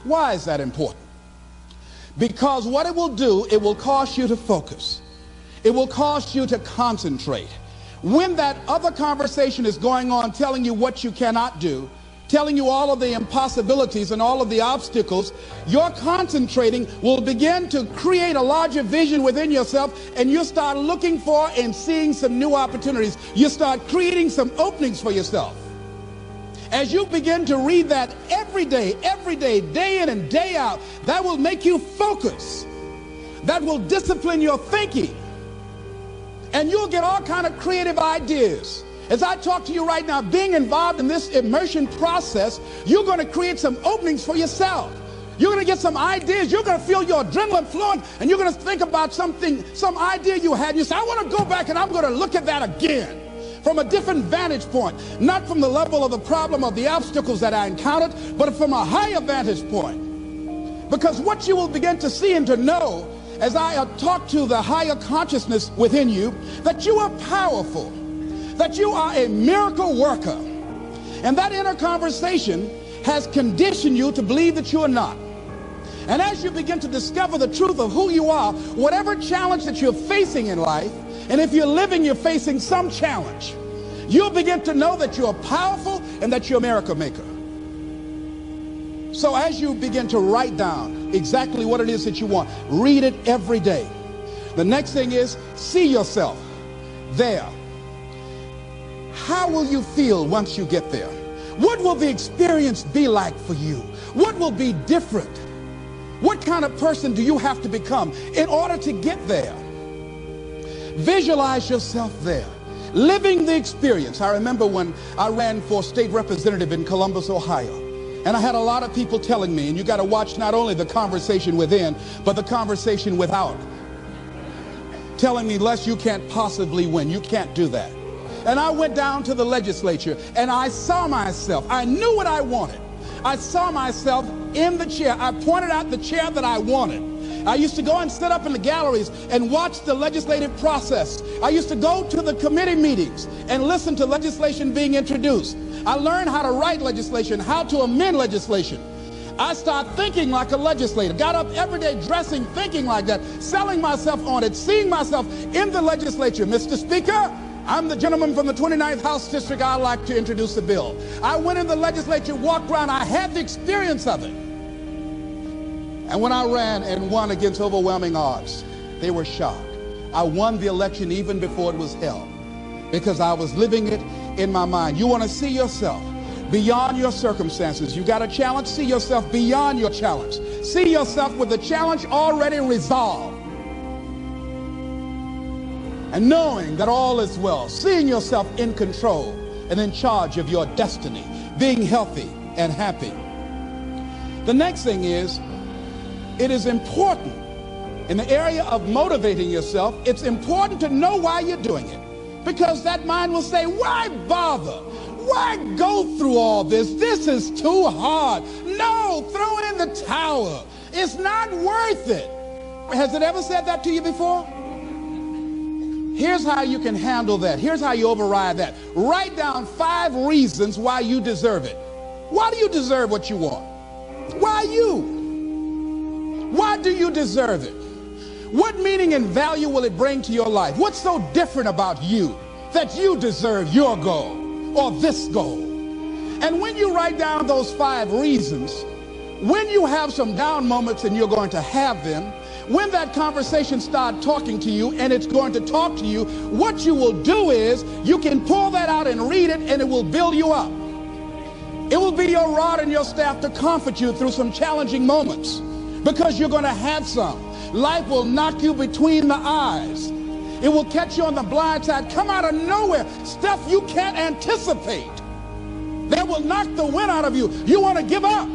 Why is that important? Because what it will do, it will cause you to focus. It will cause you to concentrate. When that other conversation is going on telling you what you cannot do, telling you all of the impossibilities and all of the obstacles, your concentrating will begin to create a larger vision within yourself, and you'll start looking for and seeing some new opportunities. You start creating some openings for yourself. As you begin to read that every day, day in and day out, that will make you focus. That will discipline your thinking. And you'll get all kind of creative ideas. As I talk to you right now, being involved in this immersion process, you're going to create some openings for yourself. You're going to get some ideas. You're going to feel your adrenaline flowing, and you're going to think about something, some idea you had. And you say, I want to go back and I'm going to look at that again from a different vantage point, not from the level of the problem of the obstacles that I encountered, but from a higher vantage point. Because what you will begin to see and to know as I talk to the higher consciousness within you, that you are powerful, that you are a miracle worker. And that inner conversation has conditioned you to believe that you are not. And as you begin to discover the truth of who you are, whatever challenge that you're facing in life, and if you're living, you're facing some challenge, you'll begin to know that you're powerful and that you're a miracle maker. So as you begin to write down exactly what it is that you want, read it every day. The next thing is, see yourself there. How will you feel once you get there? What will the experience be like for you? What will be different? What kind of person do you have to become in order to get there? Visualize yourself there, living the experience. I remember when I ran for state representative in Columbus, Ohio, and I had a lot of people telling me, and you got to watch not only the conversation within, but the conversation without, telling me, Les, you can't possibly win. You can't do that. And I went down to the legislature and I saw myself. I knew what I wanted. I saw myself in the chair. I pointed out the chair that I wanted. I used to go and sit up in the galleries and watch the legislative process. I used to go to the committee meetings and listen to legislation being introduced. I learned how to write legislation, how to amend legislation. I started thinking like a legislator, got up every day dressing, thinking like that, selling myself on it, seeing myself in the legislature. Mr. Speaker, I'm the gentleman from the 29th House District. I'd like to introduce a bill. I went in the legislature, walked around. I had the experience of it. And when I ran and won against overwhelming odds, they were shocked. I won the election even before it was held because I was living it in my mind. You want to see yourself beyond your circumstances. You got a challenge, see yourself beyond your challenge. See yourself with the challenge already resolved. And knowing that all is well, seeing yourself in control and in charge of your destiny, being healthy and happy. The next thing is, it is important in the area of motivating yourself, it's important to know why you're doing it. Because that mind will say, why bother? Why go through all this? This is too hard. No, throw in the towel. It's not worth it. Has it ever said that to you before? Here's how you can handle that. Here's how you override that. Write down 5 reasons why you deserve it. Why do you deserve what you want? Why you? Why do you deserve it? What meaning and value will it bring to your life? What's so different about you that you deserve your goal or this goal? And when you write down those 5 reasons, when you have some down moments, and you're going to have them, when that conversation starts talking to you and it's going to talk to you, what you will do is you can pull that out and read it, and it will build you up. It will be your rod and your staff to comfort you through some challenging moments, because you're going to have some. Life will knock you between the eyes. It will catch you on the blind side, come out of nowhere, stuff you can't anticipate. That will knock the wind out of you. You want to give up.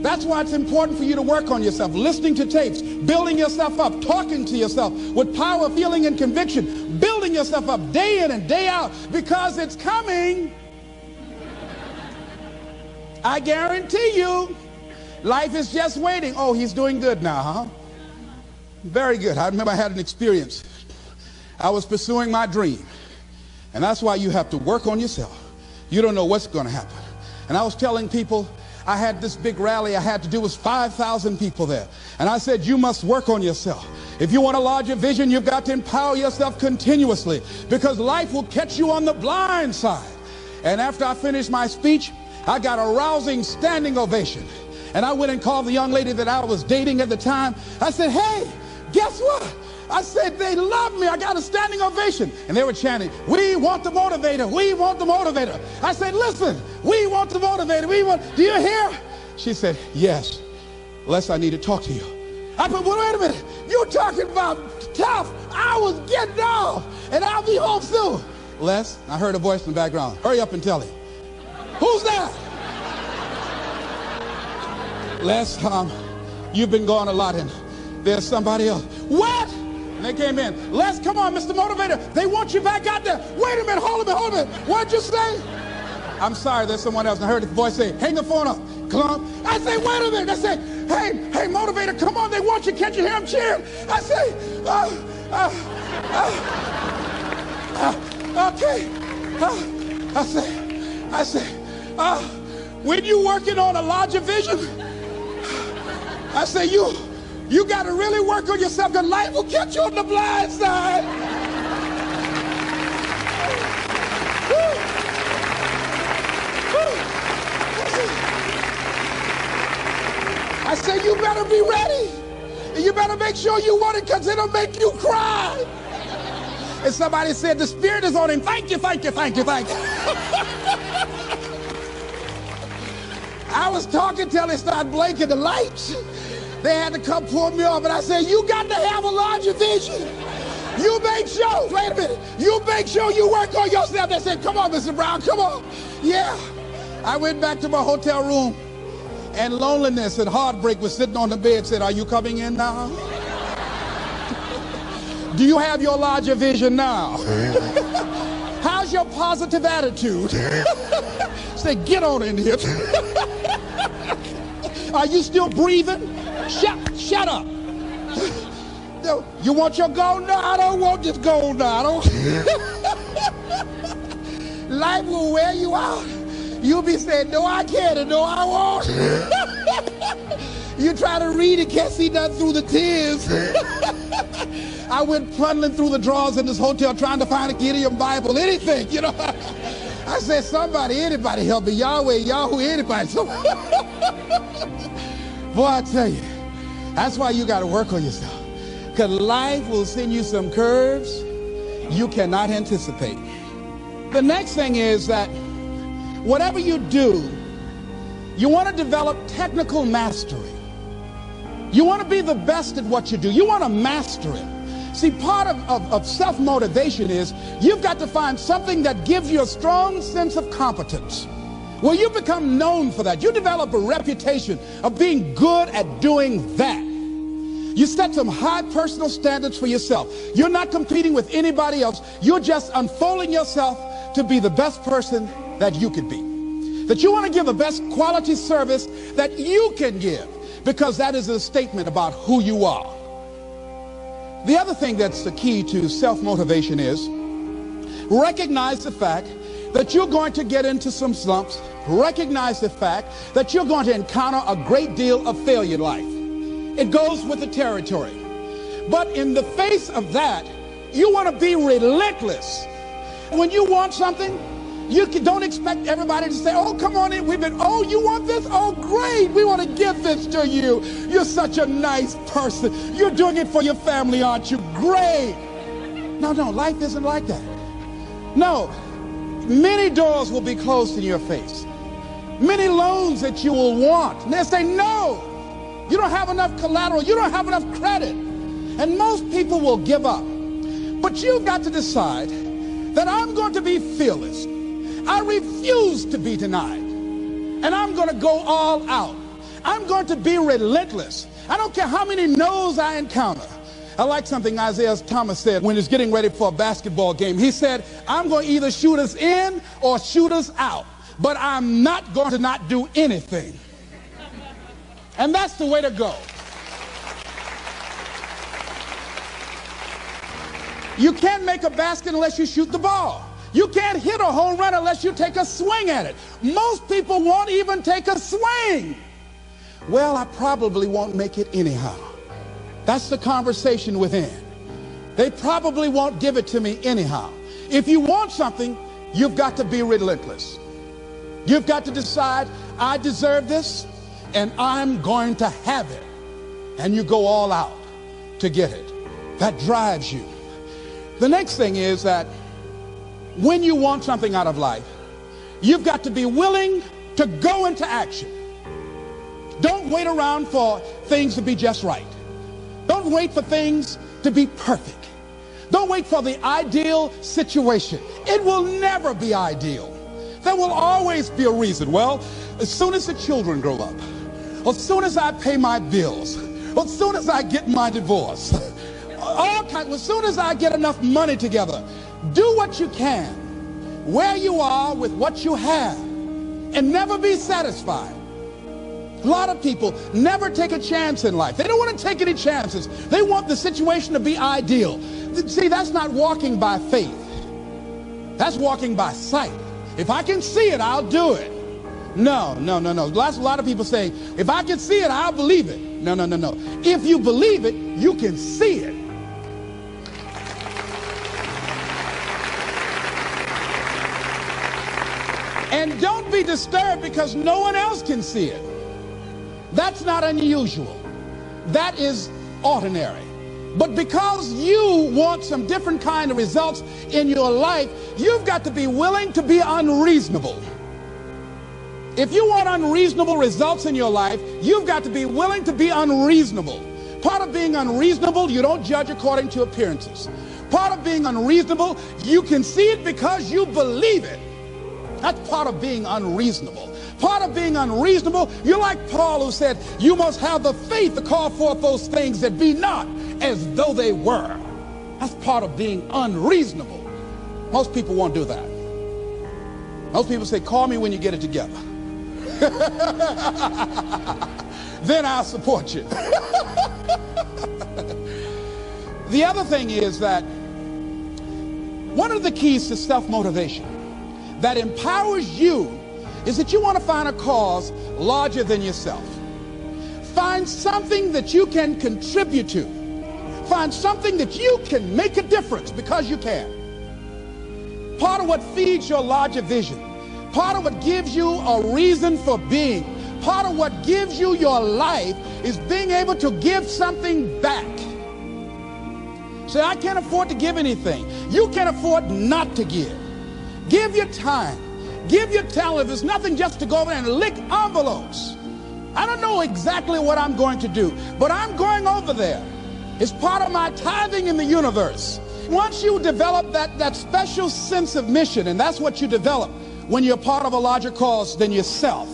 That's why it's important for you to work on yourself, listening to tapes, building yourself up, talking to yourself with power, feeling, and conviction, building yourself up day in and day out, because it's coming. I guarantee you, life is just waiting. Oh, he's doing good now, huh? Very good. I remember I had an experience. I was pursuing my dream. And that's why you have to work on yourself. You don't know what's going to happen. And I was telling people, I had this big rally I had to do. It was 5,000 people there. And I said, you must work on yourself. If you want a larger vision, you've got to empower yourself continuously, because life will catch you on the blind side. And after I finished my speech, I got a rousing standing ovation. And I went and called the young lady that I was dating at the time. I said, hey, guess what? I said, they love me. I got a standing ovation. And they were chanting, we want the motivator. We want the motivator. I said, listen, we want the motivator. Do you hear? She said, yes. Les, I need to talk to you. I said, well, wait a minute. You're talking about tough. I was getting off, and I'll be home soon. Les, I heard a voice in the background. Hurry up and tell him. Who's that? Les, you've been gone a lot, and there's somebody else. What? And they came in. Les, come on, Mr. Motivator. They want you back out there. Wait a minute, hold a minute. What'd you say? I'm sorry, there's someone else. I heard the voice say, hang the phone up. Come on. I say, wait a minute. I say, hey, Motivator, come on. They want you. Can't you hear them cheering? I say, okay. I say, when you working on a larger vision, I say, you got to really work on yourself, because life will catch you on the blind side. I say, you better be ready. And you better make sure you want it, because it'll make you cry. And somebody said, the Spirit is on him. Thank you, thank you, thank you, thank you. I was talking till they started blinking the lights. They had to come pull me off. And I said, you got to have a larger vision. You make sure, wait a minute, you make sure you work on yourself. They said, come on, Mr. Brown, come on. Yeah. I went back to my hotel room, and loneliness and heartbreak was sitting on the bed, said, are you coming in now? Do you have your larger vision now? How's your positive attitude? Say, get on in here. Are you still breathing? Shut up. You want your gold? No, I don't want this gold now. Life will wear you out. You'll be saying, no, I can't, and no, I won't. You try to read and can't see nothing through the tears. I went plundering through the drawers in this hotel trying to find a Gideon Bible, anything, you know. I said, somebody, anybody help me. Yahweh, Yahoo, anybody. Boy, I tell you, that's why you got to work on yourself. Because life will send you some curves you cannot anticipate. The next thing is that whatever you do, you want to develop technical mastery. You want to be the best at what you do. You want to master it. See, part of self-motivation is you've got to find something that gives you a strong sense of competence. Well, you become known for that. You develop a reputation of being good at doing that. You set some high personal standards for yourself. You're not competing with anybody else. You're just unfolding yourself to be the best person that you could be. That you want to give the best quality service that you can give, because that is a statement about who you are. The other thing that's the key to self-motivation is recognize the fact that you're going to get into some slumps. Recognize the fact that you're going to encounter a great deal of failure in life. It goes with the territory. But in the face of that, you want to be relentless. When you want something, you don't expect everybody to say, oh, come on in. Oh, you want this? Oh, great. We want to give this to you. You're such a nice person. You're doing it for your family, aren't you? Great. No, life isn't like that. No, many doors will be closed in your face. Many loans that you will want. And they'll say, no, you don't have enough collateral. You don't have enough credit. And most people will give up. But you've got to decide that I'm going to be fearless. I refuse to be denied. And I'm going to go all out. I'm going to be relentless. I don't care how many no's I encounter. I like something Isaiah Thomas said when he was getting ready for a basketball game. He said, I'm going to either shoot us in or shoot us out, but I'm not going to not do anything. And that's the way to go. You can't make a basket unless you shoot the ball. You can't hit a home run unless you take a swing at it. Most people won't even take a swing. Well, I probably won't make it anyhow. That's the conversation within. They probably won't give it to me anyhow. If you want something, you've got to be relentless. You've got to decide, I deserve this, and I'm going to have it. And you go all out to get it. That drives you. The next thing is that when you want something out of life, you've got to be willing to go into action. Don't wait around for things to be just right. Don't wait for things to be perfect. Don't wait for the ideal situation. It will never be ideal. There will always be a reason. Well, as soon as the children grow up, as soon as I pay my bills, as soon as I get my divorce, as soon as I get enough money together, do what you can, where you are with what you have, and never be satisfied. A lot of people never take a chance in life. They don't want to take any chances. They want the situation to be ideal. See, that's not walking by faith. That's walking by sight. If I can see it, I'll do it. No. A lot of people say, if I can see it, I'll believe it. No. If you believe it, you can see it. And don't be disturbed because no one else can see it. That's not unusual. That is ordinary. But because you want some different kind of results in your life, you've got to be willing to be unreasonable. If you want unreasonable results in your life, you've got to be willing to be unreasonable. Part of being unreasonable, you don't judge according to appearances. Part of being unreasonable, you can see it because you believe it. That's part of being unreasonable. Part of being unreasonable, you're like Paul, who said, you must have the faith to call forth those things that be not as though they were. That's part of being unreasonable. Most people won't do that. Most people say, call me when you get it together. Then I'll support you. The other thing is that one of the keys to self-motivation that empowers you is that you want to find a cause larger than yourself. Find something that you can contribute to. Find something that you can make a difference because you can. Part of what feeds your larger vision, part of what gives you a reason for being, part of what gives you your life is being able to give something back. Say, I can't afford to give anything. You can't afford not to give. Give your time. Give your talent. If it's nothing just to go over there and lick envelopes. I don't know exactly what I'm going to do, but I'm going over there. It's part of my tithing in the universe. Once you develop that special sense of mission, and that's what you develop when you're part of a larger cause than yourself,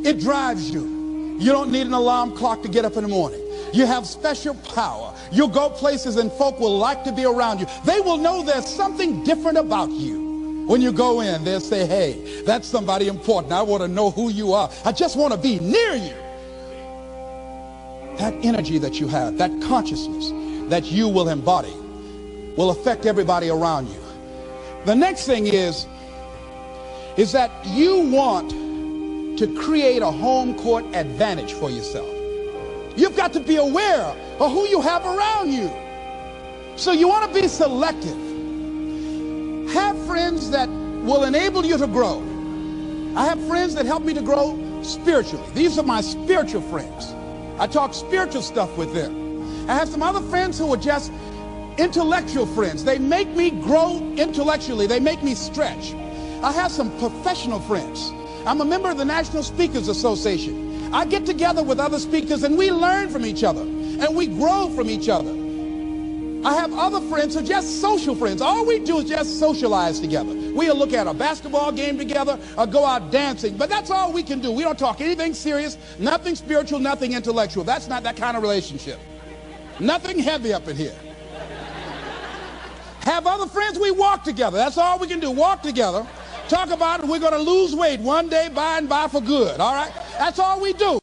it drives you. You don't need an alarm clock to get up in the morning. You have special power. You'll go places and folk will like to be around you. They will know there's something different about you. When you go in, they'll say, hey, that's somebody important. I want to know who you are. I just want to be near you. That energy that you have, that consciousness that you will embody will affect everybody around you. The next thing is that you want to create a home court advantage for yourself. You've got to be aware of who you have around you. So you want to be selective. Have friends that will enable you to grow. I have friends that help me to grow spiritually. These are my spiritual friends. I talk spiritual stuff with them. I have some other friends who are just intellectual friends. They make me grow intellectually. They make me stretch. I have some professional friends. I'm a member of the National Speakers Association. I get together with other speakers and we learn from each other and we grow from each other. I have other friends who are just social friends. All we do is just socialize together. We'll look at a basketball game together or go out dancing, but that's all we can do. We don't talk anything serious, nothing spiritual, nothing intellectual. That's not that kind of relationship. Nothing heavy up in here. Have other friends, we walk together. That's all we can do, walk together. Talk about it, we're going to lose weight one day by and by for good, all right? That's all we do.